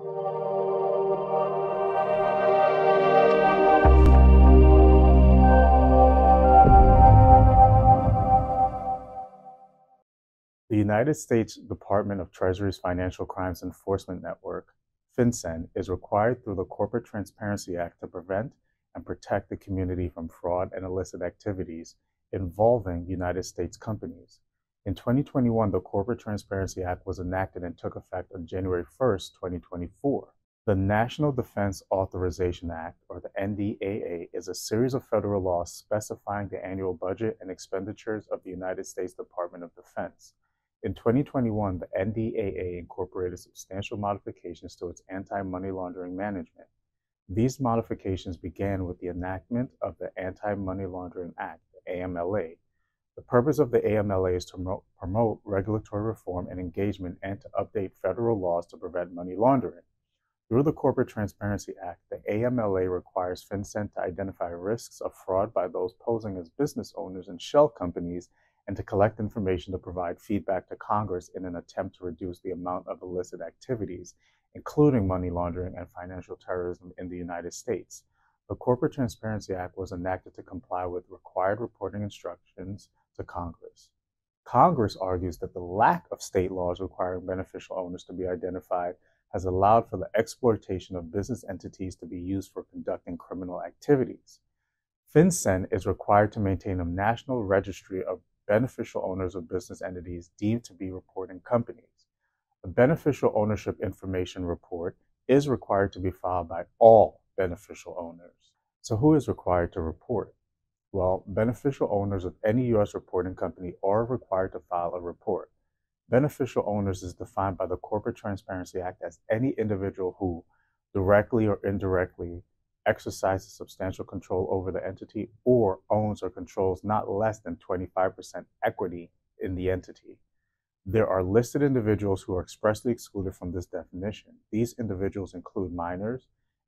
The United States Department of Treasury's Financial Crimes Enforcement Network, FinCEN, is required through the Corporate Transparency Act to prevent and protect the community from fraud and illicit activities involving United States companies. In 2021, the Corporate Transparency Act was enacted and took effect on January 1st, 2024. The National Defense Authorization Act, or the NDAA, is a series of federal laws specifying the annual budget and expenditures of the United States Department of Defense. In 2021, the NDAA incorporated substantial modifications to its anti-money laundering management. These modifications began with the enactment of the Anti-Money Laundering Act, the AMLA. The purpose of the AMLA is to promote regulatory reform and engagement and to update federal laws to prevent money laundering. Through the Corporate Transparency Act, the AMLA requires FinCEN to identify risks of fraud by those posing as business owners and shell companies and to collect information to provide feedback to Congress in an attempt to reduce the amount of illicit activities, including money laundering and financial terrorism in the United States. The Corporate Transparency Act was enacted to comply with required reporting instructions to Congress. Congress argues that the lack of state laws requiring beneficial owners to be identified has allowed for the exploitation of business entities to be used for conducting criminal activities. FinCEN is required to maintain a national registry of beneficial owners of business entities deemed to be reporting companies. A beneficial ownership information report is required to be filed by all beneficial owners. So who is required to report? Well, beneficial owners of any U.S. reporting company are required to file a report. Beneficial owners is defined by the Corporate Transparency Act as any individual who, directly or indirectly, exercises substantial control over the entity or owns or controls not less than 25% equity in the entity. There are listed individuals who are expressly excluded from this definition. These individuals include minors,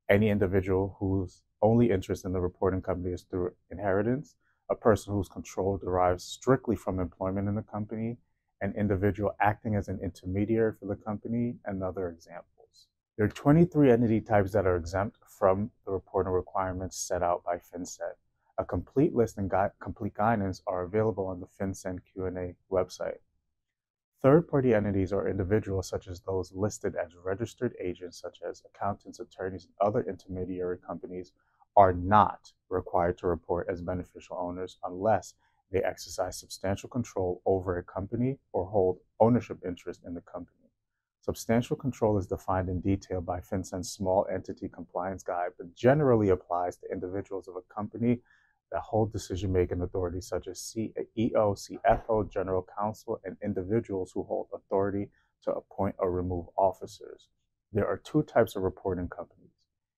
any individual whose only interest in the reporting company is through inheritance, a person whose control derives strictly from employment in the company, an individual acting as an intermediary for the company, and other examples. There are 23 entity types that are exempt from the reporting requirements set out by FinCEN. A complete list and complete guidance are available on the FinCEN Q&A website. Third-party entities or individuals such as those listed as registered agents such as accountants, attorneys, and other intermediary companies are not required to report as beneficial owners unless they exercise substantial control over a company or hold ownership interest in the company. Substantial control is defined in detail by FinCEN's Small Entity Compliance Guide, but generally applies to individuals of a company that hold decision-making authority such as CEO, CFO, General Counsel, and individuals who hold authority to appoint or remove officers. There are two types of reporting companies.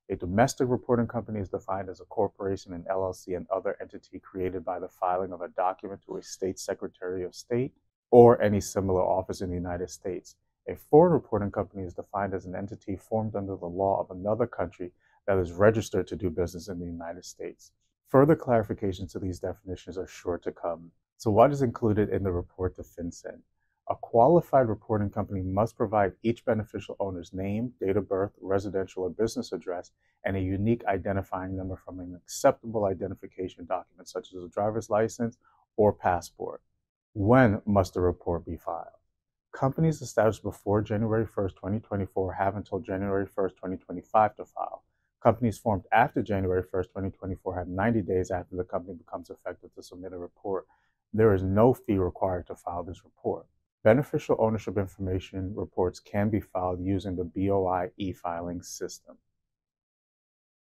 A domestic reporting company is defined as a corporation, an LLC, and other entity created by the filing of a document to a state secretary of state or any similar office in the United States. A foreign reporting company is defined as an entity formed under the law of another country that is registered to do business in the United States. Further clarifications to these definitions are sure to come. So what is included in the report to FinCEN? A qualified reporting company must provide each beneficial owner's name, date of birth, residential or business address, and a unique identifying number from an acceptable identification document such as a driver's license or passport. When must the report be filed? Companies established before January 1st, 2024 have until January 1st, 2025 to file. Companies formed after January 1st, 2024 have 90 days after the company becomes effective to submit a report. There is no fee required to file this report. Beneficial ownership information reports can be filed using the BOI e-filing system.